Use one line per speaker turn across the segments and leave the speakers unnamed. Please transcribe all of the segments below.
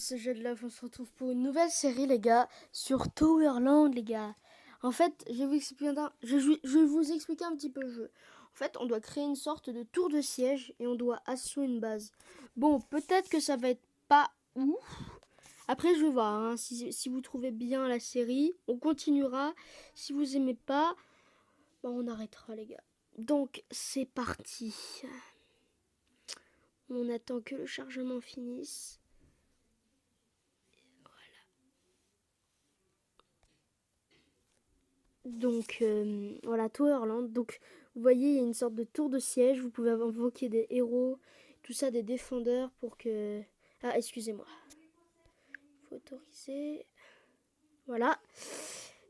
c'est Love, on se retrouve pour une nouvelle série les gars, sur Towerland les gars. En fait, je vais vous expliquer un petit peu le jeu. En fait, on doit créer une sorte de tour de siège et on doit assaut une base. Bon, peut-être que ça va être pas ouf. Après, je vais voir, hein, si vous trouvez bien la série, on continuera. Si vous aimez pas, bah, on arrêtera les gars. Donc, c'est parti. On attend que le chargement finisse. Donc voilà, Towerland. Donc vous voyez, il y a une sorte de tour de siège. Vous pouvez invoquer des héros, tout ça, des défendeurs pour que... Ah, excusez-moi. Faut autoriser. Voilà.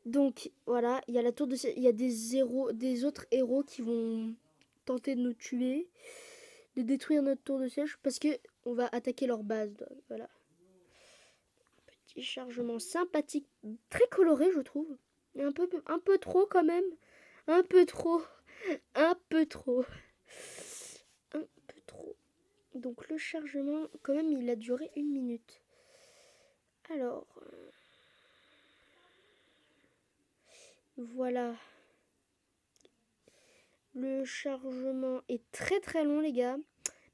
Donc voilà, il y a la tour de siège. Il y a des autres héros qui vont tenter de nous tuer, de détruire notre tour de siège parce que on va attaquer leur base. Voilà. Petit chargement sympathique, très coloré, je trouve. Mais un peu trop quand même. Un peu trop. Un peu trop. Un peu trop. Donc le chargement, quand même, il a duré 1 minute. Alors, voilà. Le chargement est très très long, les gars.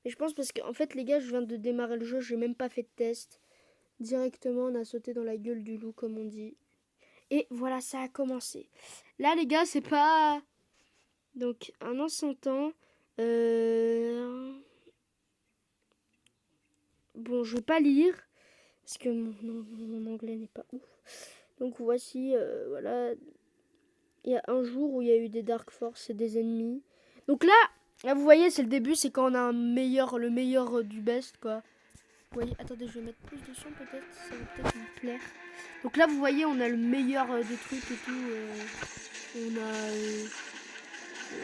Mais je pense parce qu'en fait, les gars, je viens de démarrer le jeu, j'ai même pas fait de test. Directement, on a sauté dans la gueule du loup, comme on dit. Et voilà, ça a commencé. Là, les gars, c'est pas... Donc, un ancien temps. Bon, je vais pas lire. Parce que mon anglais n'est pas ouf. Donc, voici, voilà. Il y a un jour où il y a eu des Dark Force et des ennemis. Donc là, vous voyez, c'est le début. C'est quand on a le meilleur du best, quoi. Vous voyez, attendez, je vais mettre plus de son peut-être. Ça va peut-être me plaire. Donc là, vous voyez, on a le meilleur des trucs et tout. On a...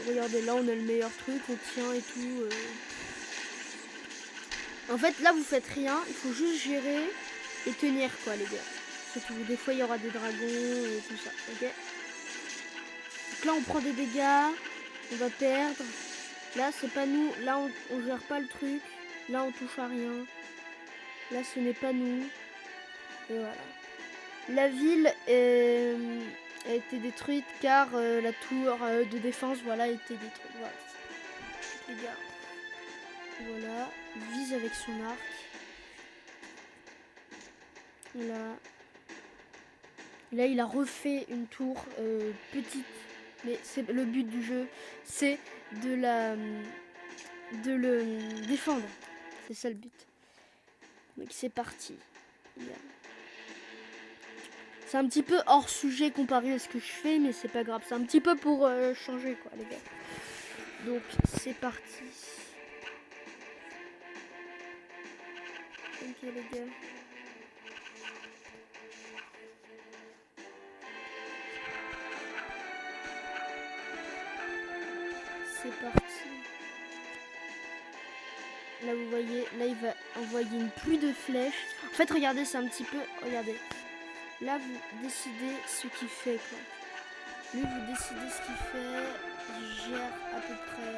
regardez, là, on a le meilleur truc. On tient et tout. En fait, là, vous faites rien. Il faut juste gérer et tenir, quoi, les gars. C'est tout. Des fois, il y aura des dragons et tout ça, ok. Donc là, on prend des dégâts. On va perdre. Là, c'est pas nous. Là, on gère pas le truc. Là, on touche à rien. Là, ce n'est pas nous. Et voilà. La ville a été détruite car la tour de défense, voilà, a été détruite. Voilà. Les gars. Voilà. Il vise avec son arc. Là, il a refait une tour petite. Mais c'est le but du jeu, c'est de le défendre. C'est ça le but. Donc c'est parti. C'est un petit peu hors sujet comparé à ce que je fais, mais c'est pas grave. C'est un petit peu pour changer, quoi, les gars. Donc c'est parti. Ok, les gars. C'est parti. Là, vous voyez, là, il va envoyer une pluie de flèches. En fait, regardez, c'est un petit peu... Regardez. Là, vous décidez ce qu'il fait, quoi. Lui, vous décidez ce qu'il fait. Il gère à peu près.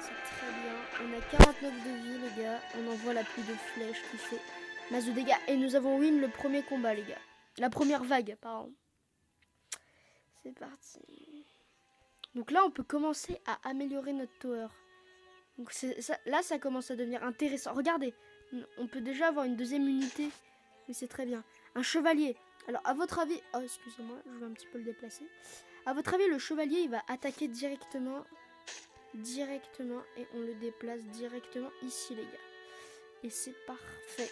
C'est très bien. On a 49 de vie, les gars. On envoie la pluie de flèches qui fait masse de dégâts. Et nous avons win le premier combat, les gars. La première vague, pardon. C'est parti. Donc là, on peut commencer à améliorer notre tower. Donc là, ça commence à devenir intéressant. Regardez, on peut déjà avoir une deuxième unité. Mais c'est très bien. Un chevalier. Alors, à votre avis... Oh, excusez-moi, je vais un petit peu le déplacer. À votre avis, le chevalier, il va attaquer directement. Et on le déplace directement ici, les gars. Et c'est parfait.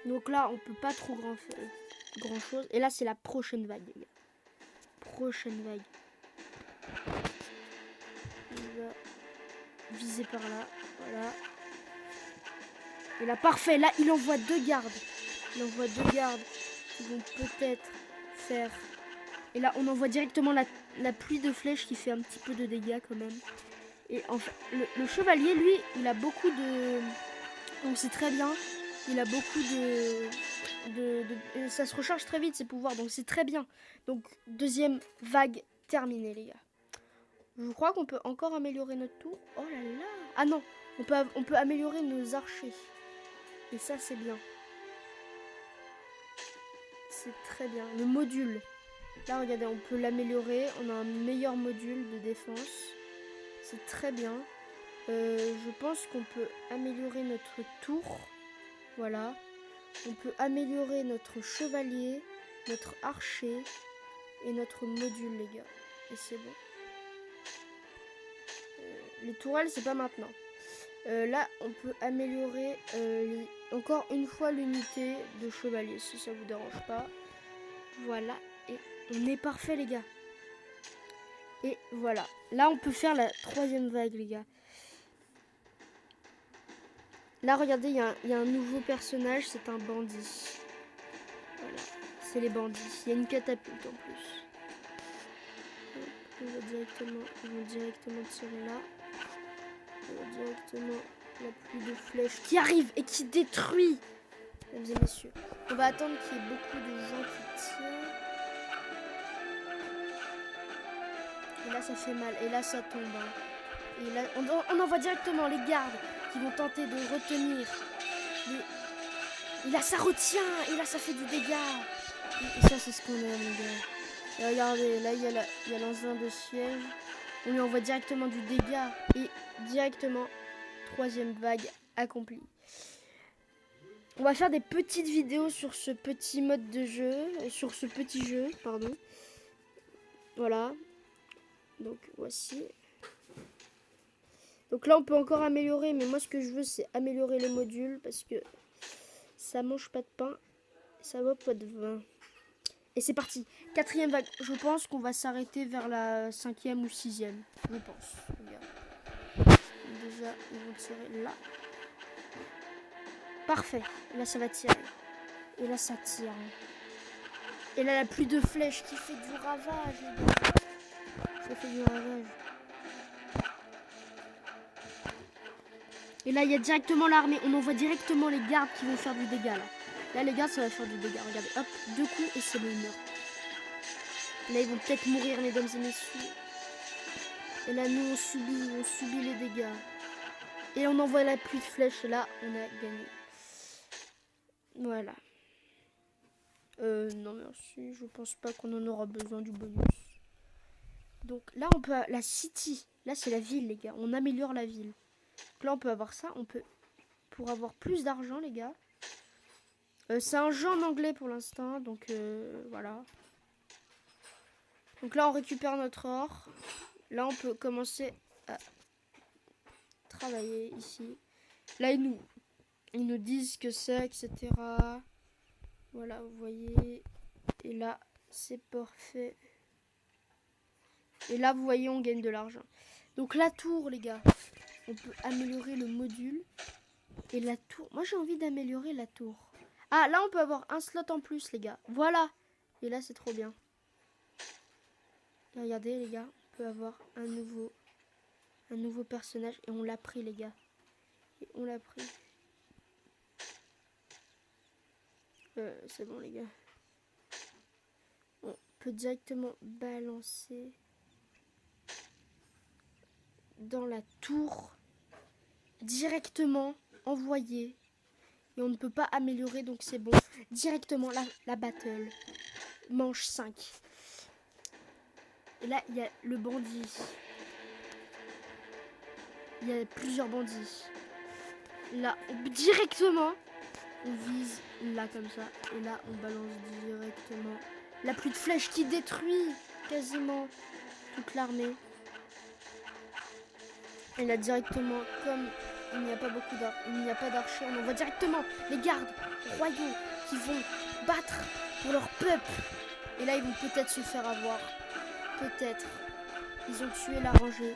Donc là, on peut pas trop grand chose. Et là, c'est la prochaine vague, les gars. Prochaine vague. On va viser par là. Voilà. Et là, parfait. Là, il envoie 2 gardes. Il envoie 2 gardes qui vont peut-être faire... Et là, on envoie directement la pluie de flèches qui fait un petit peu de dégâts quand même. Et en fait, le chevalier, lui, il a beaucoup de... Donc c'est très bien. Il a beaucoup ça se recharge très vite, ses pouvoirs. Donc c'est très bien. Donc, deuxième vague terminée, les gars. Je crois qu'on peut encore améliorer notre tour. Oh là là. Ah non, on peut améliorer nos archers. Et ça, c'est bien. c'est très bien. Le module. Là, regardez, on peut l'améliorer. On a un meilleur module de défense. C'est très bien. Je pense qu'on peut améliorer notre tour. Voilà. On peut améliorer notre chevalier, notre archer et notre module, les gars. Et c'est bon. Les tourelles, c'est pas maintenant. Là, on peut améliorer encore une fois l'unité de chevalier, si ça vous dérange pas. Voilà. Et on est parfait, les gars. Et voilà. Là, on peut faire la 3e vague, les gars. Là, regardez, il y a un nouveau personnage, c'est un bandit. Voilà, c'est les bandits. Il y a une catapulte en plus. On va directement tirer là. On va directement la pluie de flèches qui arrive et qui détruit. Mesdames et messieurs, on va attendre qu'il y ait beaucoup de gens qui tirent. Et là, ça fait mal. Et là, ça tombe. Hein. Et là, on envoie directement les gardes qui vont tenter de retenir. Et là, ça retient. Et là, ça fait du dégât. Et ça, c'est ce qu'on aime, les gars. Et regardez, là, il y a l'engin de siège. On lui envoie directement du dégât. Et directement, 3e vague accomplie. On va faire des petites vidéos sur ce petit mode de jeu. Sur ce petit jeu, pardon. Voilà. Donc, voici. Donc là, on peut encore améliorer. Mais moi, ce que je veux, c'est améliorer les modules. Parce que ça mange pas de pain. Ça vaut pas de vin. Et c'est parti. 4e vague. Je pense qu'on va s'arrêter vers la 5e ou 6e. Je pense. Regarde. Déjà, ils vont tirer là. Parfait. Là, ça va tirer. Et là, ça tire. Et là, la pluie de flèches qui fait du ravage, les gars. Ça fait du ravage. Et là, il y a directement l'armée. On envoie directement les gardes qui vont faire du dégât, là. Là, les gardes, ça va faire du dégât. Regardez, hop, 2 coups et c'est le meurtre. Là, ils vont peut-être mourir, mesdames et messieurs. Et là, nous, on subit les dégâts. Et on envoie la pluie de flèches. Et là, on a gagné. Voilà. Non, merci. Je pense pas qu'on en aura besoin du bonus. Donc là, on peut... La city. Là, c'est la ville, les gars. On améliore la ville. Donc là, on peut avoir ça. On peut... Pour avoir plus d'argent, les gars. C'est un jeu en anglais pour l'instant. Donc, voilà. Donc là, on récupère notre or. Là, on peut commencer à travailler ici. Là, ils nous disent ce que c'est, etc. Voilà, vous voyez. Et là, c'est parfait. Et là, vous voyez, on gagne de l'argent. Donc la tour, les gars. On peut améliorer le module. Et la tour. Moi, j'ai envie d'améliorer la tour. Ah, là, on peut avoir un slot en plus, les gars. Voilà. Et là, c'est trop bien. Et regardez, les gars. On peut avoir un nouveau personnage. Et on l'a pris, les gars. Et on l'a pris. C'est bon, les gars. On peut directement balancer dans la tour. Directement envoyer. Et on ne peut pas améliorer, donc c'est bon. Directement la battle. Manche 5. Et là, il y a le bandit. Il y a plusieurs bandits. Là, directement, on vise là comme ça. Et là, on balance directement la pluie de flèches qui détruit quasiment toute l'armée. Et là, directement, comme il n'y a pas beaucoup d'archers, on envoie directement les gardes royaux qui vont battre pour leur peuple. Et là, ils vont peut-être se faire avoir. Peut-être. Ils ont tué la rangée.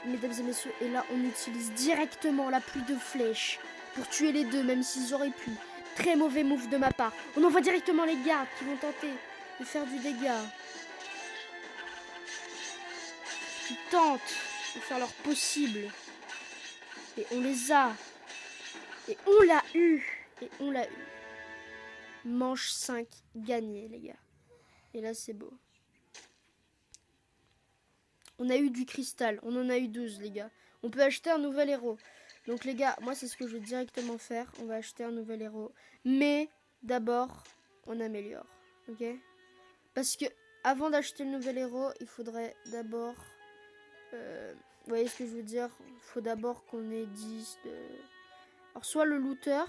Mesdames et messieurs, et là, on utilise directement la pluie de flèches pour tuer les deux, même s'ils auraient pu. Très mauvais move de ma part. On envoie directement les gardes qui vont tenter de faire du dégât. Qui tentent de faire leur possible. Et on les a. Et on l'a eu. Et on l'a eu. Manche 5 gagné, les gars. Et là, c'est beau. On a eu du cristal. On en a eu 12, les gars. On peut acheter un nouvel héros. Donc, les gars, moi, c'est ce que je vais directement faire. On va acheter un nouvel héros. Mais, d'abord, on améliore. Ok. Parce que avant d'acheter le nouvel héros, il faudrait d'abord... vous voyez ce que je veux dire? Il faut d'abord qu'on ait 10 de... Alors soit le looter.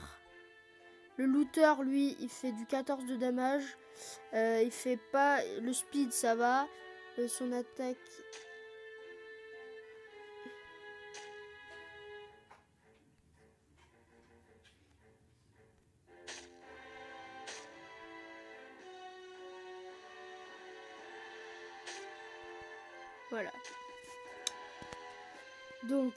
Le looter, lui, il fait du 14 de damage. Il fait pas... Le speed, ça va. Son attaque... Voilà. Donc,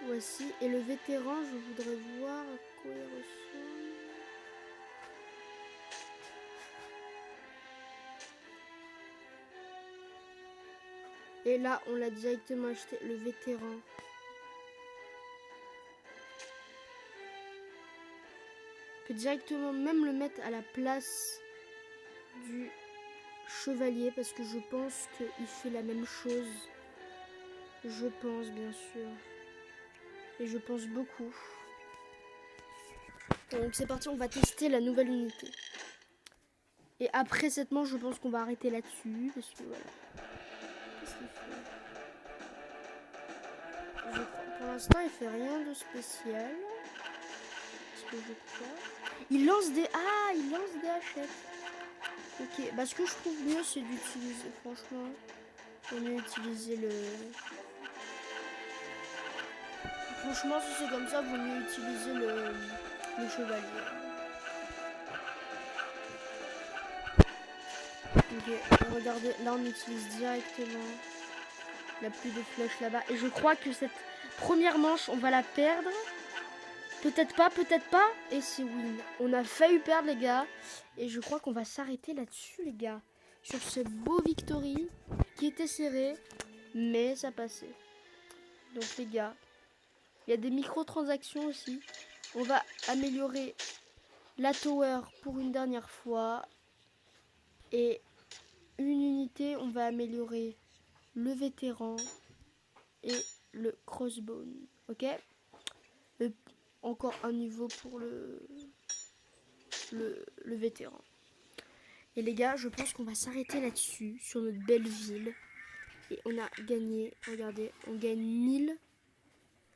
voici. Et le vétéran, je voudrais voir à quoi il ressemble. Et là, on l'a directement acheté, le vétéran. On peut directement même le mettre à la place du chevalier parce que je pense qu'il fait la même chose. Je pense, bien sûr. Et je pense beaucoup. Donc c'est parti, on va tester la nouvelle unité. Et après cette manche, je pense qu'on va arrêter là-dessus. Parce que voilà. Qu'est-ce qu'il fait? Pour l'instant, il fait rien de spécial. Ce que je crois. Il lance des... Ah, il lance des hachettes. Ok, bah ce que je trouve mieux, c'est d'utiliser, franchement, on mieux utiliser le... Franchement, si c'est comme ça, vaut mieux utiliser le chevalier. Ok, regardez, là on utilise directement la pluie de flèches là-bas. Et je crois que cette première manche, on va la perdre. Peut-être pas, peut-être pas. Et c'est win. On a failli perdre, les gars. Et je crois qu'on va s'arrêter là-dessus, les gars. Sur ce beau victory qui était serré, mais ça passait. Donc, les gars, il y a des microtransactions aussi. On va améliorer la tower pour une dernière fois. Et une unité, on va améliorer le vétéran et le crossbone. Ok? Encore un niveau pour le vétéran. Et les gars, je pense qu'on va s'arrêter là-dessus, sur notre belle ville. Et on a gagné, regardez, on gagne 1000.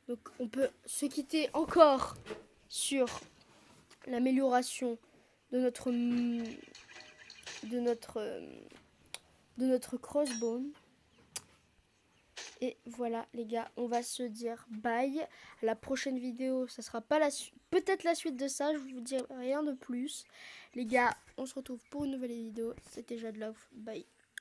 Donc on peut se quitter encore sur l'amélioration de notre crossbone. Et voilà les gars, on va se dire bye. À la prochaine vidéo, ça sera pas peut-être la suite de ça, je vous dis rien de plus. Les gars, on se retrouve pour une nouvelle vidéo. C'était Jadlove, bye.